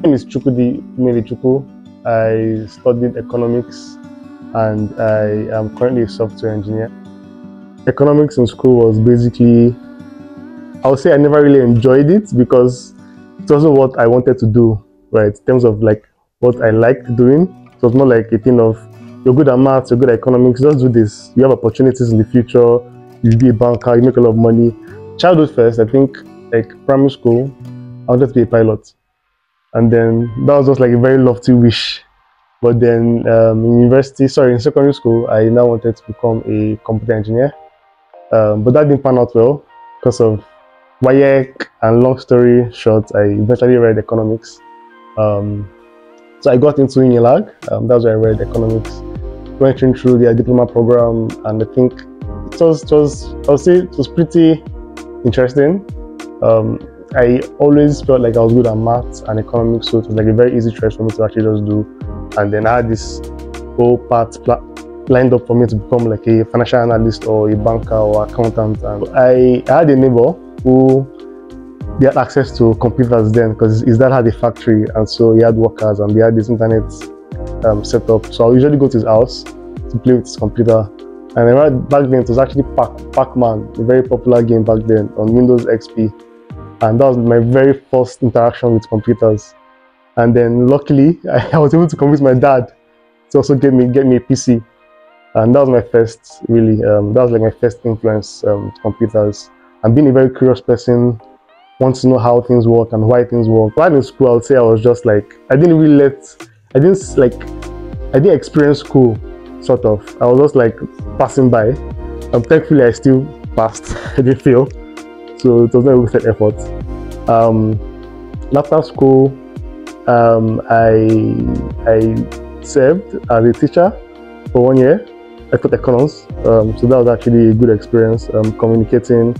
My name is Chuku. I studied economics and I am currently a software engineer. Economics in school was basically, I would say I never really enjoyed it because it wasn't what I wanted to do, right? In terms of like what I liked doing. It was more like a thing of, you're good at maths, you're good at economics, just do this. You have opportunities in the future, you'll be a banker, you make a lot of money. Childhood first, I think, like primary school, I wanted to be a pilot. And then that was just like a very lofty wish. But then in secondary school, I now wanted to become a computer engineer. But that didn't pan out well because of WAEC, and long story short, I eventually read economics. So I got into Unilag, that's where I read economics. Went through their diploma program, and I think I would say it was pretty interesting. I always felt like I was good at maths and economics, so it was like a very easy choice for me to actually just do. And then I had this whole path lined up for me to become like a financial analyst or a banker or accountant. And I had a neighbor who they had access to computers then because his dad had a factory, and so he had workers and they had this internet set up. So I usually go to his house to play with his computer. And I remember back then it was actually Pac-Man, a very popular game back then on Windows XP. And that was my very first interaction with computers. And then luckily, I was able to convince my dad to also get me a PC. And that was my first, really, that was like my first influence with computers. And being a very curious person, wants to know how things work and why things work. While in school, I would say I was just like, I didn't experience school, sort of. I was just like passing by. Thankfully, I still passed. I didn't fail. So it was not a wasted effort. After school, I served as a teacher for 1 year. I taught economics, so that was actually a good experience, communicating.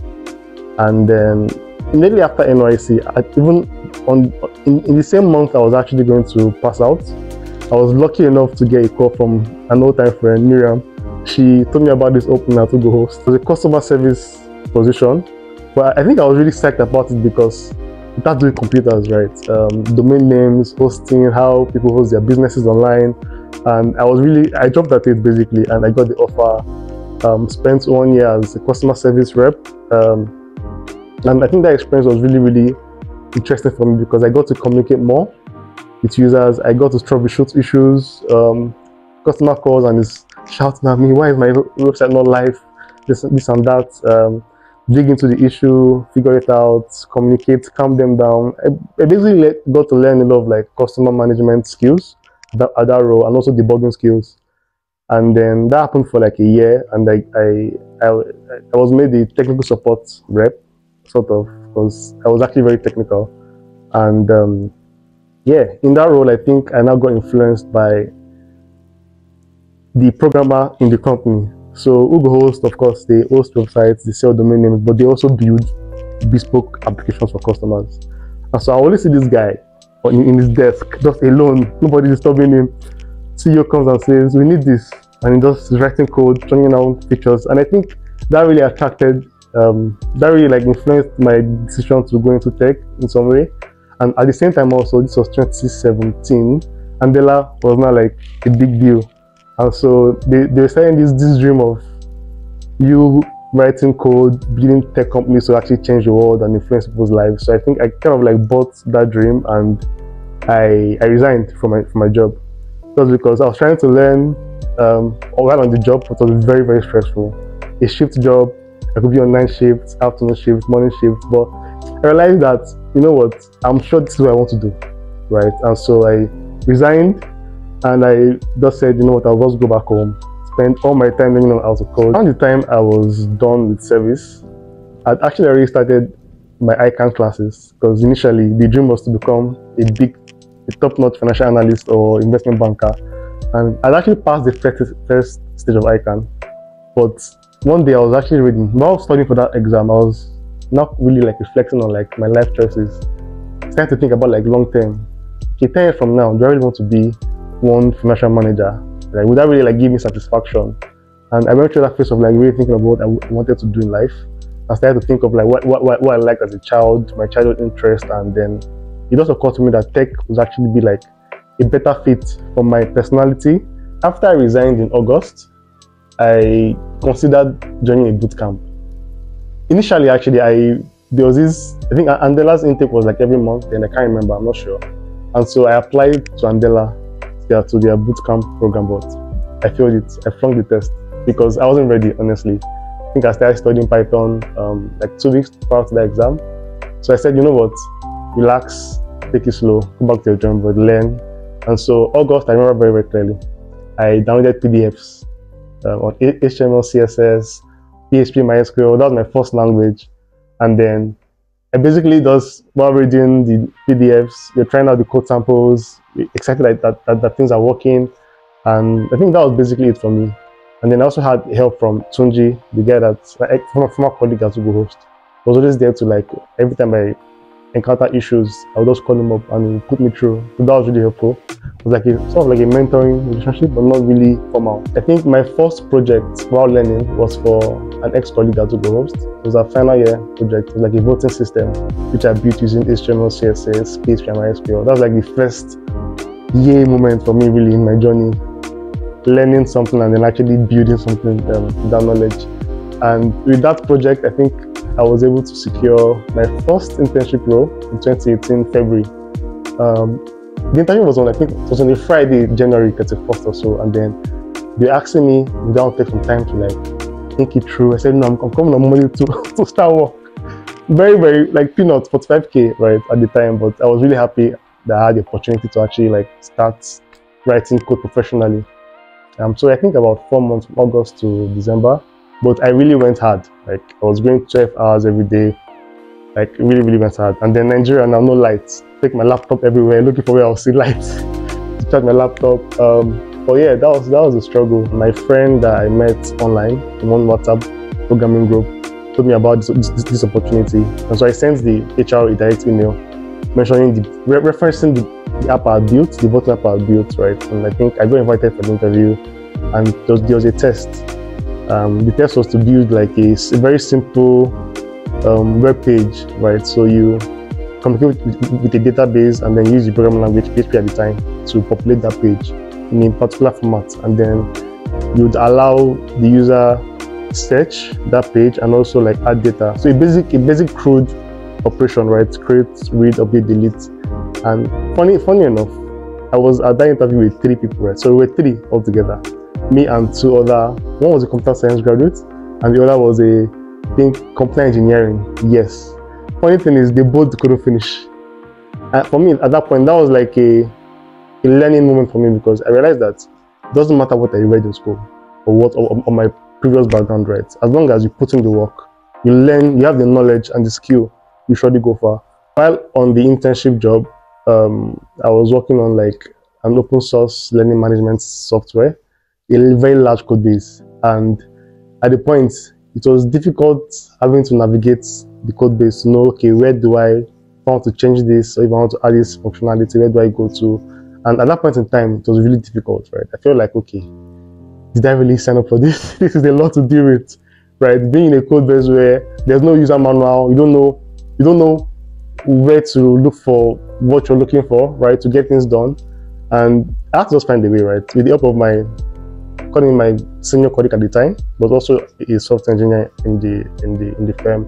And then immediately after NYC, in the same month I was actually going to pass out, I was lucky enough to get a call from an old-time friend, Miriam. She told me about this opening at Host. It was a customer service position. But I think I was really psyched about it because it had to do with computers, right? Domain names, hosting, how people host their businesses online. And I jumped at it basically, and I got the offer. Spent 1 year as a customer service rep. And I think that experience was really, really interesting for me because I got to communicate more with users. I got to troubleshoot issues, customer calls, and it's shouting at me, why is my website not live? This and that. Dig into the issue, figure it out, communicate, calm them down. I basically got to learn a lot of like customer management skills at that role, and also debugging skills. And then that happened for like a year, and I was made the technical support rep, sort of, because I was actually very technical. And yeah, in that role, I think I now got influenced by the programmer in the company. So Host, of course, they host websites, they sell domain names, but they also build bespoke applications for customers. And so I always see this guy in his desk, just alone, nobody disturbing him. CEO comes and says, we need this. And he just writing code, turning out features. And I think that really attracted, that really like influenced my decision to go into tech in some way. And at the same time also, this was 2017, Andela was not like a big deal. And so they were starting this dream of you writing code, building tech companies to actually change the world and influence people's lives. So I think I kind of like bought that dream, and I resigned from my job. Just because I was trying to learn while on the job, it was very, very stressful. A shift job, I could be on 9 shifts, afternoon shifts, morning shifts, but I realized that, you know what, I'm sure this is what I want to do, right? And so I resigned. And I just said, you know what, I'll just go back home, spend all my time learning how to code. Around the time I was done with service, I'd actually already started my ICANN classes, because initially the dream was to become a top-notch financial analyst or investment banker. And I'd actually passed the first stage of ICANN. But one day I was actually reading, while I was studying for that exam, I was not really like reflecting on like my life choices. I started to think about like long-term. Okay, 10 years from now, do I really want to be one financial manager? Like, would that really like give me satisfaction? And I went through that phase of like really thinking about what I wanted to do in life. I started to think of like what I liked as a child, my childhood interest, and then it just occurred to me that tech would actually be like a better fit for my personality. After I resigned in August, I considered joining a bootcamp. Initially, actually, there was this, I think Andela's intake was like every month, and I can't remember, I'm not sure. And so I applied to Andela, to their bootcamp program, but I failed it. I flunked the test because I wasn't ready, honestly. I think I started studying Python like 2 weeks prior to the exam. So I said, you know what, relax, take it slow, go back to your drawing board, learn. And so August, I remember very, very clearly, I downloaded PDFs on HTML, CSS, PHP, MySQL. That was my first language. And then I basically just, while reading the PDFs, you're trying out the code samples, excited that things are working. And I think that was basically it for me. And then I also had help from Tunji, the guy that's from a former colleague at Ghostrifter. He was always there to, like, every time I encounter issues, I would just call him up and he put me through. So that was really helpful. It was like sort of like a mentoring relationship, but not really formal. I think my first project while learning was for an ex-colleague at Ghostrifter. It was a final year project. It was like a voting system, which I built using HTML, CSS, PHP, and MySQL. That was like the first yay moment for me, really, in my journey. Learning something and then actually building something with that knowledge. And with that project, I think I was able to secure my first internship role in 2018 February. The internship was on, I think it was on a Friday, January 31st or so, and then they asked me if I would take some time to like think it through. I said, no, I'm coming on Monday to start work. Very, very, like peanuts, 45K, right, at the time, but I was really happy that I had the opportunity to actually like start writing code professionally. So I think about 4 months from August to December, but I really went hard. Like I was going 12 hours every day, like really, really went hard. And then Nigeria now, no lights. Take my laptop everywhere, looking for where I'll see lights to charge my laptop. But yeah, that was a struggle. My friend that I met online in one WhatsApp programming group told me about this opportunity, and so I sent the HR a direct email mentioning referencing the app I built, the voting app I built, right? And I think I got invited for the interview, and there was a test. The test was to build like a very simple web page, right? So you communicate with a database and then use the programming language PHP at the time to populate that page in a particular format, and then you'd allow the user search that page and also like add data. So a basic crude operation, right? Create, read, update, delete. And funny enough, I was at that interview with 3 people, right? So we were 3 altogether. Me and 2 other, one was a computer science graduate and the other was I think computer engineering. Yes. Funny thing is they both couldn't finish. And for me at that point, that was like a learning moment for me, because I realized that it doesn't matter what I read in school or my previous background, right? As long as you put in the work, you learn, you have the knowledge and the skill, you surely go far. While on the internship job, I was working on like an open source learning management software, a very large code base. And at the point, it was difficult having to navigate the code base to know, okay, where do I want to change this, or if I want to add this functionality, where do I go to? And at that point in time, it was really difficult, right? I felt like, okay, did I really sign up for this? This is a lot to deal with, right? Being in a code base where there's no user manual, you don't know where to look for what you're looking for, right, to get things done. And I had to just find a way, right, with the help of my senior colleague at the time, but also a software engineer in the firm.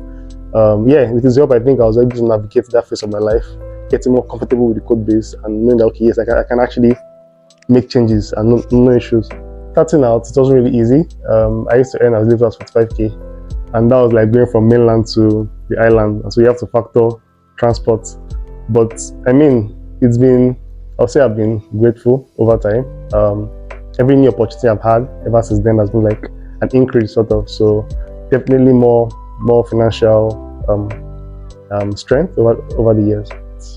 Yeah, with his help, I think I was able to navigate that phase of my life, getting more comfortable with the code base and knowing that, okay, yes, I can actually make changes and no issues. Starting out, it wasn't really easy. I used to earn as little as 45K, and that was like going from mainland to the island, and so you have to factor transport. But I mean, I'll say I've been grateful over time. Every new opportunity I've had ever since then has been like an increase sort of, so definitely more financial strength over the years.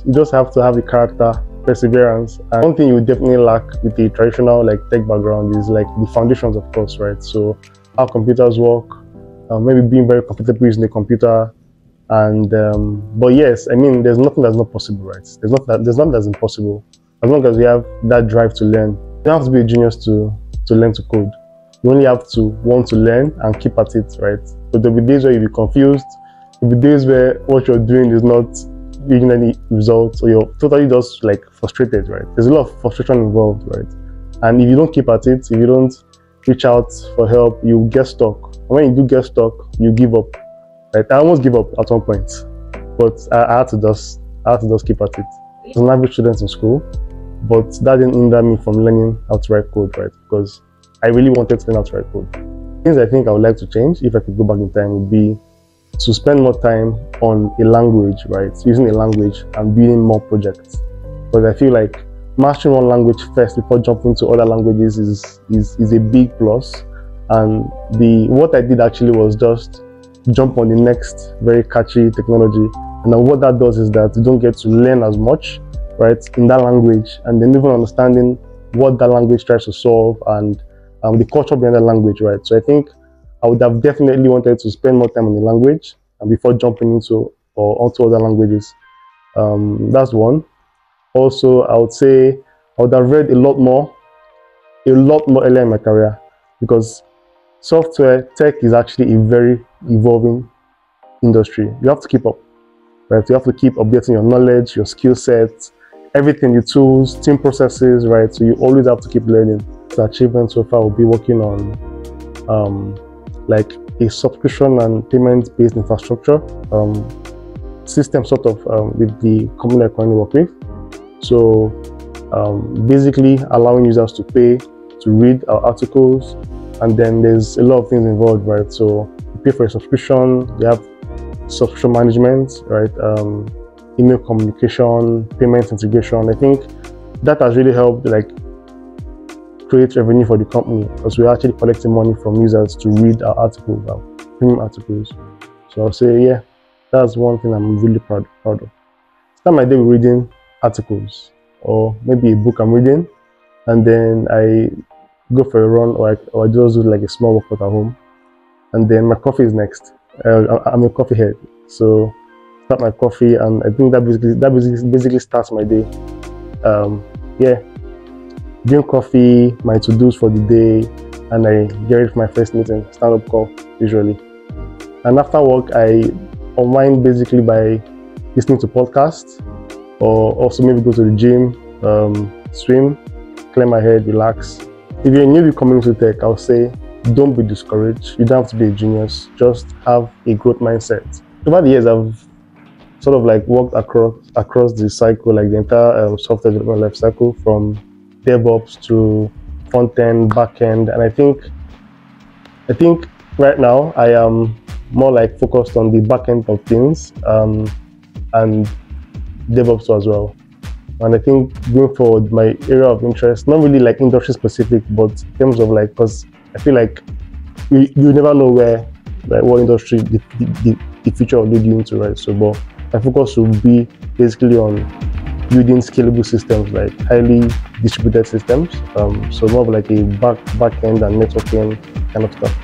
You just have to have the character, perseverance, and one thing you would definitely lack with the traditional like tech background is like the foundations, of course, right? So how computers work, maybe being very comfortable using the computer. And but yes, I mean, there's nothing that's not possible, right? There's nothing that's impossible as long as you have that drive to learn. You don't have to be a genius to learn to code. You only have to want to learn and keep at it, right? But there'll be days where you'll be confused. There'll be days where what you're doing is not reading any results, or you're totally just like frustrated, right? There's a lot of frustration involved, right? And if you don't keep at it, if you don't reach out for help, you get stuck. And when you do get stuck, you give up. Right? I almost give up at one point, but I had to just keep at it. I was an average student in school, but that didn't hinder me from learning how to write code, right? Because I really wanted to learn how to write code. Things I think I would like to change if I could go back in time would be to spend more time on a language, right? Using a language and building more projects. Because I feel like mastering one language first before jumping to other languages is a big plus. And what I did actually was just jump on the next very catchy technology. And then what that does is that you don't get to learn as much, right, in that language, and then even understanding what that language tries to solve and the culture behind that language, right? So I think I would have definitely wanted to spend more time on the language and before jumping into or onto other languages. That's one. Also, I would say I would have read a lot more earlier in my career, because software tech is actually a very evolving industry. You have to keep up, right? You have to keep updating your knowledge, your skill sets, everything, the tools, team processes, right? So you always have to keep learning. The achievement so far will be working on like a subscription and payment-based infrastructure system, sort of with the company I currently work with. So basically allowing users to pay to read our articles, and then there's a lot of things involved, right? So you pay for a subscription, you have subscription management, right? Email communication, payment integration. I think that has really helped like create revenue for the company, because we're actually collecting money from users to read our articles, our premium articles. So I'll say, yeah, that's one thing I'm really proud of. Start my day with reading articles, or maybe a book I'm reading, and then I go for a run, or I just do like a small workout at home, and then my coffee is next. I'm a coffee head, so start my coffee, and I think that basically starts my day. Yeah, drink coffee, my to-dos for the day, and I get ready for my first meeting, stand-up call usually. And after work, I unwind basically by listening to podcasts, or also maybe go to the gym, swim, clear my head, relax. If you're new to community tech, I'll say don't be discouraged. You don't have to be a genius. Just have a growth mindset. Over the years, I've sort of like worked across the cycle, like the entire software development life cycle, from DevOps to front end, back end, and I think right now I am more like focused on the back end of things and DevOps as well. And I think going forward, my area of interest, not really like industry specific, but in terms of like, because I feel like you never know where, like what industry the future will lead you into, right? So, but my focus will be basically on building scalable systems, like highly distributed systems. So more of like a back end and networking kind of stuff.